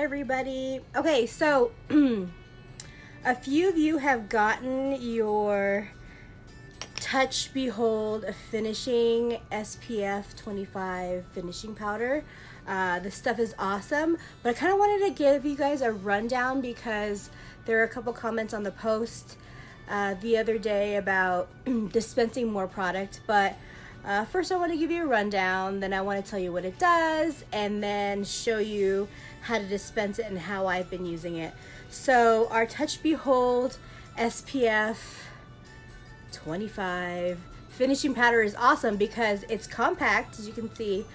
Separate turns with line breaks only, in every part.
everybody. Okay, so a few of you have gotten your Touch Behold Finishing SPF 25 finishing powder. This stuff is awesome, but I kind of wanted to give you guys a rundown because there are a couple comments on the post the other day about dispensing more product. But first I want to give you a rundown, then I want to tell you what it does, and then show you how to dispense it and how I've been using it. So our Touch Behold SPF 25 finishing powder is awesome because it's compact, as you can see.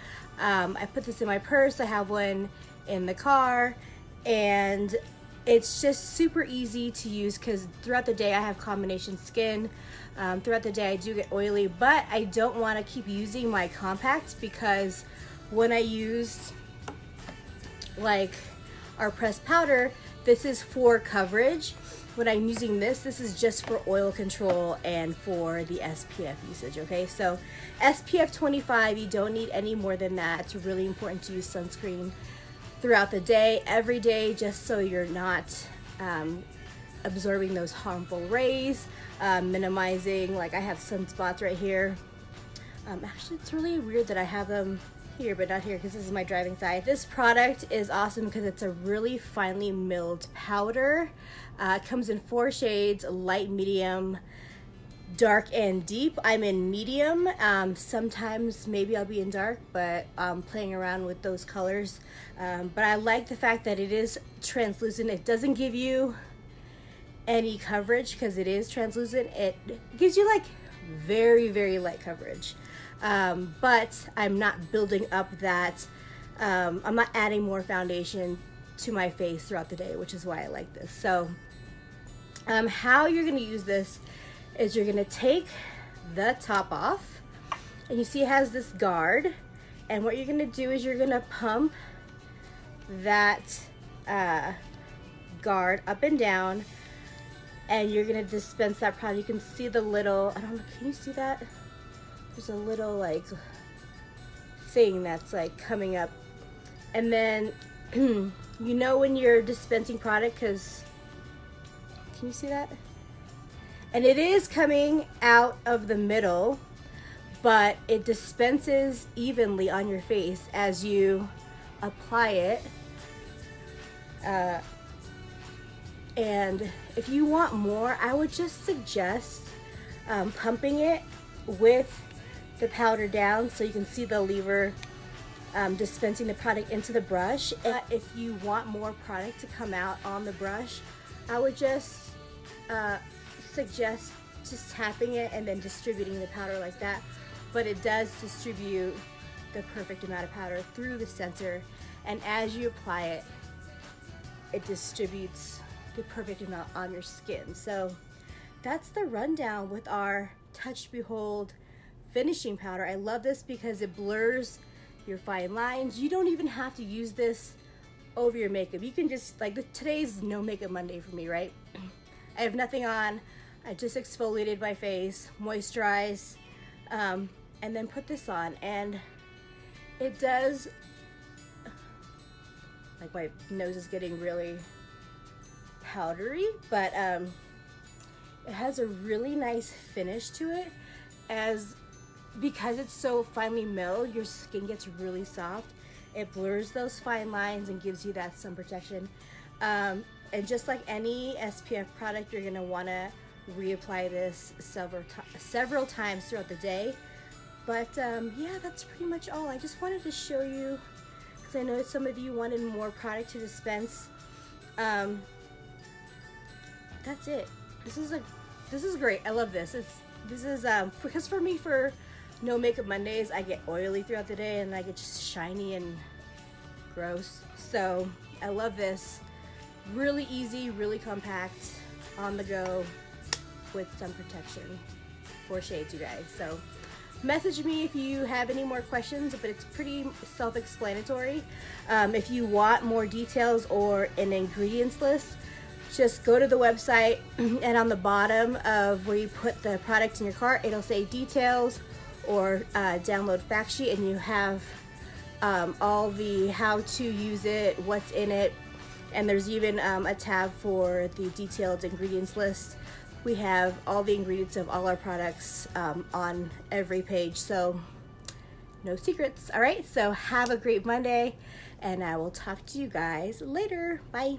I put this in my purse, I have one in the car, and it's just super easy to use because throughout the day I have combination skin. Throughout the day I do get oily, but I don't want to keep using my compact because when I use like our pressed powder, this is for coverage. When I'm using this is just for oil control and for the SPF usage, okay? So SPF 25, you don't need any more than that. It's really important to use sunscreen throughout the day, every day, just so you're not absorbing those harmful rays, minimizing, like I have sunspots right here. Actually, it's really weird that I have them here but not here because this is my driving side. This product is awesome because it's a really finely milled powder. It comes in 4 shades: light, medium, dark, and deep. I'm in medium. Sometimes maybe I'll be in dark, but I'm playing around with those colors. But I like the fact that it is translucent. It doesn't give you any coverage because it is translucent. It gives you like very, very light coverage. But I'm not building up that, I'm not adding more foundation to my face throughout the day, which is why I like this. So how you're going to use this is you're going to take the top off, and you see it has this guard, and what you're going to do is you're going to pump that guard up and down, and you're going to dispense that product. You can see the little, I don't know, can you see that? There's a little like thing that's like coming up, and then you know when you're dispensing product, because can you see that? And it is coming out of the middle, but it dispenses evenly on your face as you apply it. And if you want more, I would just suggest pumping it with the powder down so you can see the lever dispensing the product into the brush. If you want more product to come out on the brush, I would just suggest just tapping it and then distributing the powder like that. But it does distribute the perfect amount of powder through the sensor, and as you apply it, it distributes the perfect amount on your skin. So that's the rundown with our Touch Behold finishing powder. I love this because it blurs your fine lines. You don't even have to use this over your makeup. You can just, like, today's no makeup Monday for me, right? I have nothing on. I just exfoliated my face, moisturized, and then put this on, and it does, like, my nose is getting really powdery, but it has a really nice finish to it. Because it's so finely milled, your skin gets really soft. It blurs those fine lines and gives you that sun protection. And just like any SPF product, you're gonna wanna reapply this several times throughout the day. But yeah, that's pretty much all. I just wanted to show you because I know some of you wanted more product to dispense. That's it. This is great. I love this. This is because for me, for no makeup Mondays, I get oily throughout the day and I get just shiny and gross. So I love this. Really easy, really compact, on the go with sun protection. 4 shades, you guys. So message me if you have any more questions, but it's pretty self-explanatory. If you want more details or an ingredients list, just go to the website, and on the bottom of where you put the product in your cart, it'll say details or download fact sheet, and you have all the how to use it, what's in it, And there's even a tab for the detailed ingredients list. We have all the ingredients of all our products on every page, so no secrets. All right, so have a great Monday, and I will talk to you guys later. Bye.